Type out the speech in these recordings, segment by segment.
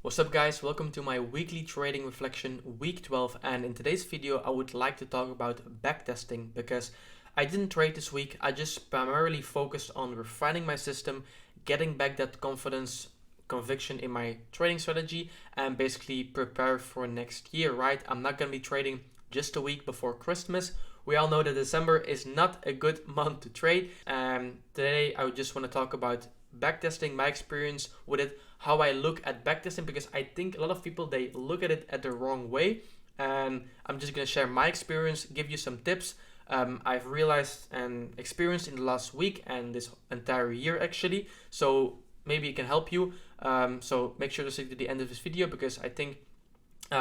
What's up guys, welcome to my weekly trading reflection week 12, and in today's video I would like to talk about backtesting because I didn't trade this week. I just primarily focused on refining my system, getting back that confidence, conviction in my trading strategy, and basically prepare for next year, right? I'm not going to be trading just a week before Christmas. We all know that December is not a good month to trade, and today I just want to talk about backtesting, my experience with it, how I look at backtesting, because I think a lot of people, they look at it at the wrong way, and I'm just going to share my experience, give you some tips I've realized and experienced in the last week and this entire year actually, so maybe it can help you. So make sure to stick to the end of this video because I think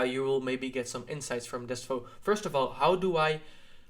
you will maybe get some insights from this. So first of all, how do I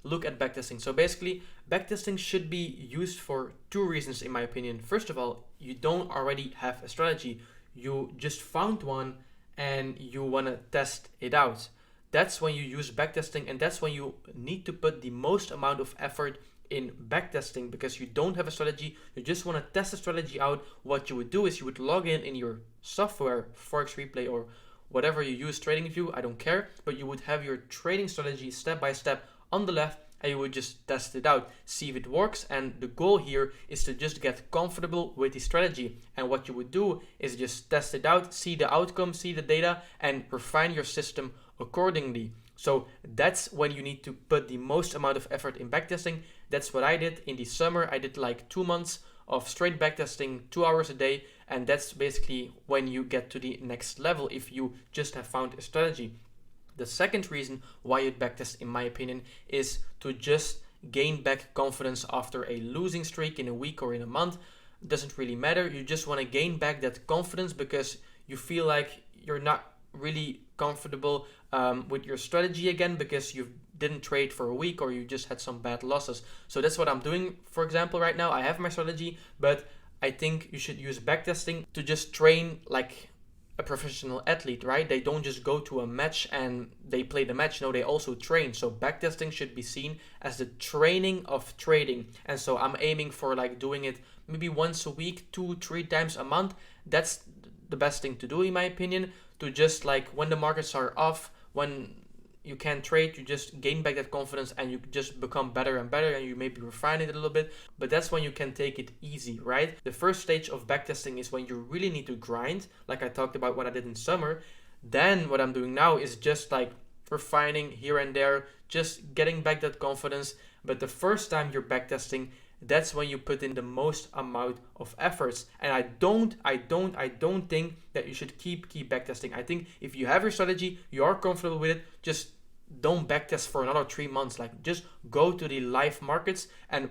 look at backtesting? So basically, backtesting should be used for two reasons in my opinion. First of all, you don't already have a strategy. You just found one and you want to test it out. That's when you use backtesting, and that's when you need to put the most amount of effort in backtesting because you don't have a strategy. You just want to test the strategy out. What you would do is you would log in your software, forex replay or whatever you use, TradingView, I don't care, but you would have your trading strategy step by step on the left, and you would just test it out, see if it works. And the goal here is to just get comfortable with the strategy. And what you would do is just test it out, see the outcome, see the data, and refine your system accordingly. So that's when you need to put the most amount of effort in backtesting. That's what I did in the summer. I did like 2 months of straight backtesting, 2 hours a day, and that's basically when you get to the next level if you just have found a strategy. The second reason why you backtest, in my opinion, is to just gain back confidence after a losing streak in a week or in a month. It doesn't really matter. You just want to gain back that confidence because you feel like you're not really comfortable with your strategy again because you didn't trade for a week or you just had some bad losses. So that's what I'm doing. For example, right now I have my strategy, but I think you should use backtesting to just train like a professional athlete, right? They don't just go to a match and they play the match. No, they also train. So backtesting should be seen as the training of trading. And so I'm aiming for like doing it maybe once a week, 2-3 times a month. That's the best thing to do in my opinion, to just like when the markets are off, when you can't trade, you just gain back that confidence and you just become better and better, and you maybe refine it a little bit, but that's when you can take it easy, right? The first stage of backtesting is when you really need to grind, like I talked about what I did in summer. Then what I'm doing now is just like refining here and there, just getting back that confidence. But the first time you're backtesting, that's when you put in the most amount of efforts. And I don't think that you should keep backtesting. I think if you have your strategy, you are comfortable with it, just don't backtest for another 3 months. Like just go to the live markets and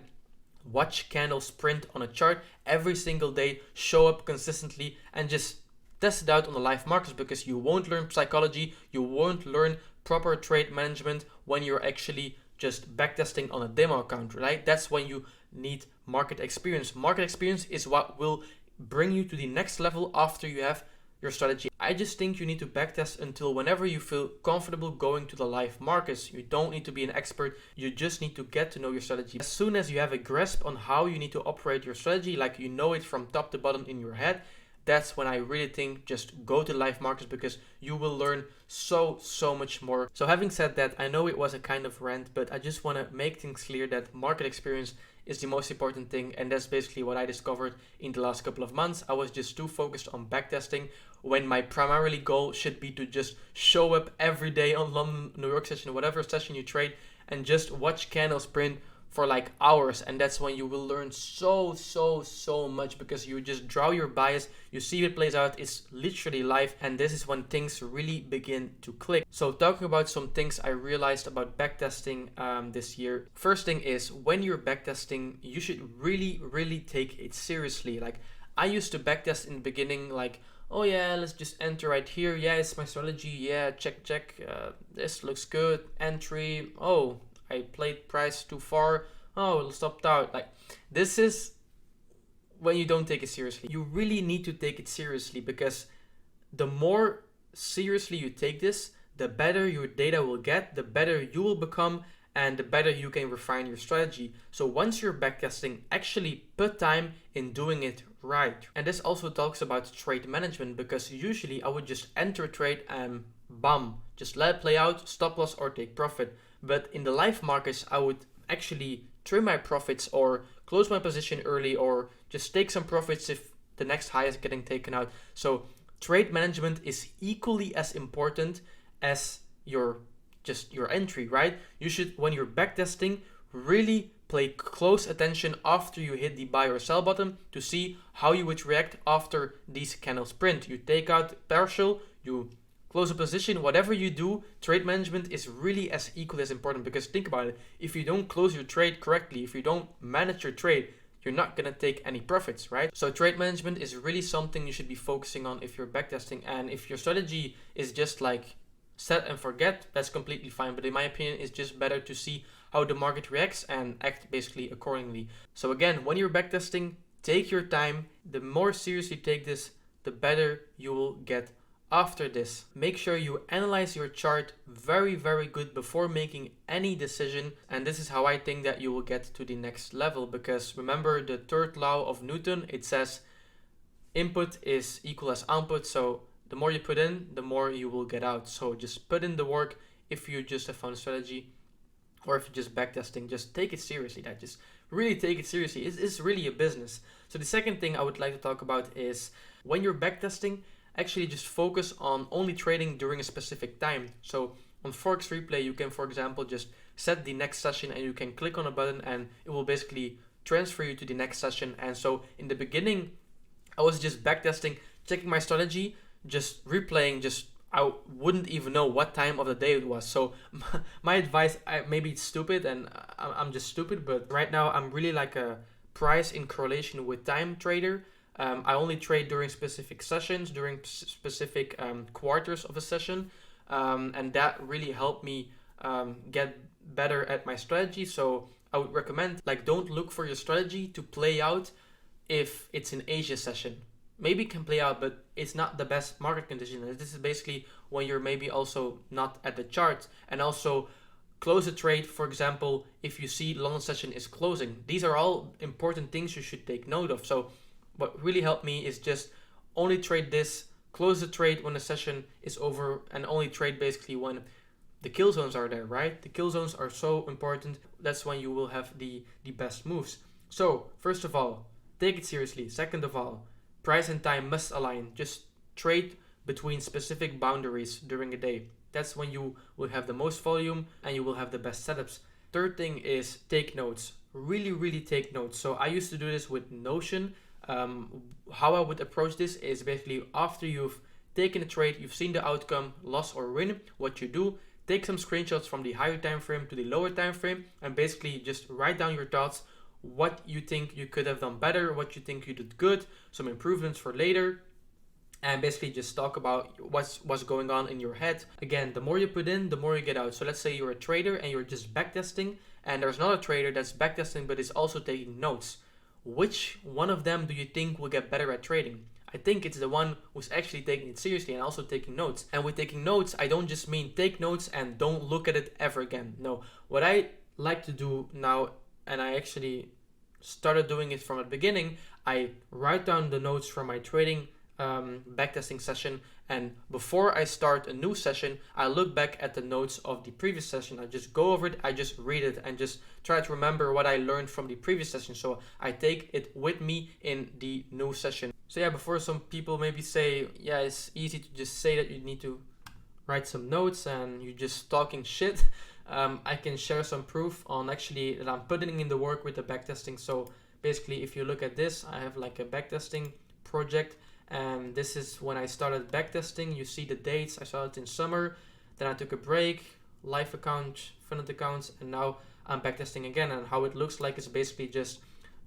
watch candles print on a chart every single day, show up consistently, and just test it out on the live markets, because you won't learn psychology, you won't learn proper trade management when you're actually just backtesting on a demo account, right? That's when you need market experience. Market experience is what will bring you to the next level after you have your strategy. I just think you need to backtest until whenever you feel comfortable going to the live markets. You don't need to be an expert, you just need to get to know your strategy. As soon as you have a grasp on how you need to operate your strategy, like you know it from top to bottom in your head, that's when I really think just go to live markets, because you will learn so much more. So having said that, I know it was a kind of rant, but I just want to make things clear that market experience is the most important thing, and that's basically what I discovered in the last couple of months. I was just too focused on backtesting when my primarily goal should be to just show up every day on London, New York session, whatever session you trade, and just watch candles print for like hours. And that's when you will learn so much, because you just draw your bias, you see it plays out, it's literally live, and this is when things really begin to click. So talking about some things I realized about backtesting this year. First thing is, when you're backtesting, you should really take it seriously. Like I used to backtest in the beginning like, oh yeah, let's just enter right here, yeah, it's my strategy, yeah, check, this looks good, entry, oh, I played price too far, oh, it stopped out. Like this is when you don't take it seriously. You really need to take it seriously, because the more seriously you take this, the better your data will get, the better you will become, and the better you can refine your strategy. So once you're backtesting, actually put time in doing it right. And this also talks about trade management, because usually I would just enter a trade and bam, just let it play out, stop loss or take profit. But in the live markets, I would actually trim my profits or close my position early, or just take some profits if the next high is getting taken out. So trade management is equally as important as your entry, right? You should, when you're backtesting, really pay close attention after you hit the buy or sell button to see how you would react after these candles print. You take out partial, you close a position, whatever you do, trade management is really as equally as important, because think about it, if you don't close your trade correctly, if you don't manage your trade, you're not going to take any profits, right? So trade management is really something you should be focusing on if you're backtesting. And if your strategy is just like set and forget, that's completely fine. But in my opinion, it's just better to see how the market reacts and act basically accordingly. So again, when you're backtesting, take your time. The more seriously you take this, the better you will get after this. Make sure you analyze your chart very, very good before making any decision. And this is how I think that you will get to the next level, because remember the third law of Newton, it says input is equal as output. So the more you put in, the more you will get out. So just put in the work. If you just have found a strategy, or if you're just backtesting, just take it seriously. Just really take it seriously. It's really a business. So the second thing I would like to talk about is when you're backtesting, actually just focus on only trading during a specific time. So on Forex Replay, you can, for example, just set the next session and you can click on a button and it will basically transfer you to the next session. And so in the beginning, I was just backtesting, checking my strategy, just replaying, I wouldn't even know what time of the day it was. So my advice, maybe it's stupid and I'm just stupid, but right now I'm really like a price in correlation with time trader. I only trade during specific sessions, during specific quarters of a session. And that really helped me get better at my strategy. So I would recommend, like, don't look for your strategy to play out if it's an Asia session. Maybe it can play out, but it's not the best market condition. And this is basically when you're maybe also not at the chart. And also close a trade, for example, if you see London session is closing. These are all important things you should take note of. So what really helped me is just only trade this, close the trade when the session is over, and only trade basically when the kill zones are there, right? The kill zones are so important. That's when you will have the best moves. So first of all, take it seriously. Second of all, price and time must align. Just trade between specific boundaries during a day. That's when you will have the most volume and you will have the best setups. Third thing is take notes. Really take notes. So I used to do this with Notion. How I would approach this is basically after you've taken a trade, you've seen the outcome, loss or win, what you do, take some screenshots from the higher time frame to the lower time frame and basically just write down your thoughts, what you think you could have done better, what you think you did good, some improvements for later, and basically just talk about what's going on in your head. Again, the more you put in, the more you get out. So let's say you're a trader and you're just backtesting, and there's another trader that's backtesting but is also taking notes. Which one of them do you think will get better at trading? I think it's the one who's actually taking it seriously and also taking notes. And with taking notes, I don't just mean take notes and don't look at it ever again. No, what I like to do now, and I actually started doing it from the beginning, I write down the notes from my trading backtesting session, and before I start a new session, I look back at the notes of the previous session. I just go over it, I just read it and just try to remember what I learned from the previous session, so I take it with me in the new session. So yeah, before some people maybe say, yeah, it's easy to just say that you need to write some notes and you're just talking shit, I can share some proof on actually that I'm putting in the work with the backtesting. So basically, if you look at this, I have like a backtesting project, and this is when I started backtesting. You see the dates. I started in summer, then I took a break, live account, funded accounts, and now I'm backtesting again. And how it looks like is basically just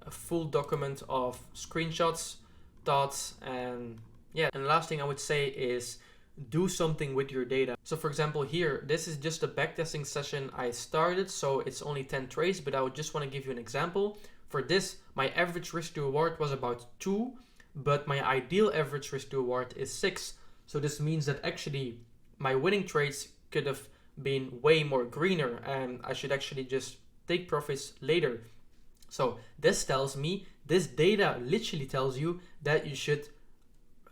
a full document of screenshots, thoughts, and yeah. And the last thing I would say is do something with your data. So for example here, this is just a backtesting session I started, so it's only 10 trades, but I would just want to give you an example. For this, my average risk to reward was about 2, but my ideal average risk to reward is 6. So this means that actually my winning trades could have been way more greener, and I should actually just take profits later. So this tells me, this data literally tells you that you should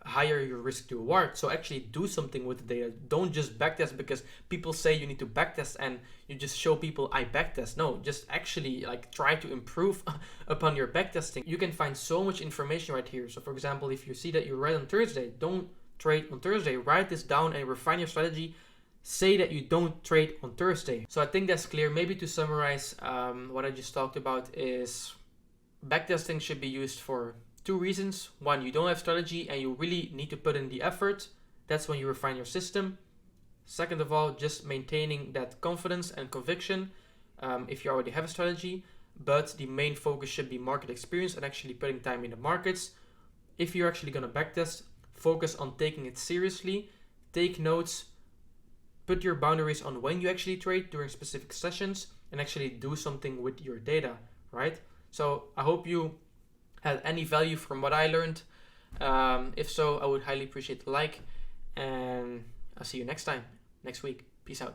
higher your risk to reward. So actually do something with the data. Don't just backtest because people say you need to backtest and you just show people I backtest. No, just actually like try to improve upon your backtesting. You can find so much information right here. So for example, if you see that you read on Thursday, don't trade on Thursday. Write this down and refine your strategy. Say that you don't trade on Thursday. So I think that's clear. Maybe to summarize what I just talked about is backtesting should be used for two reasons. One, you don't have strategy and you really need to put in the effort. That's when you refine your system. Second of all, just maintaining that confidence and conviction if you already have a strategy. But the main focus should be market experience and actually putting time in the markets. If you're actually going to backtest, focus on taking it seriously. Take notes. Put your boundaries on when you actually trade during specific sessions and actually do something with your data, right? So I hope you had any value from what I learned. If so, I would highly appreciate the like, and I'll see you next time, next week. Peace out.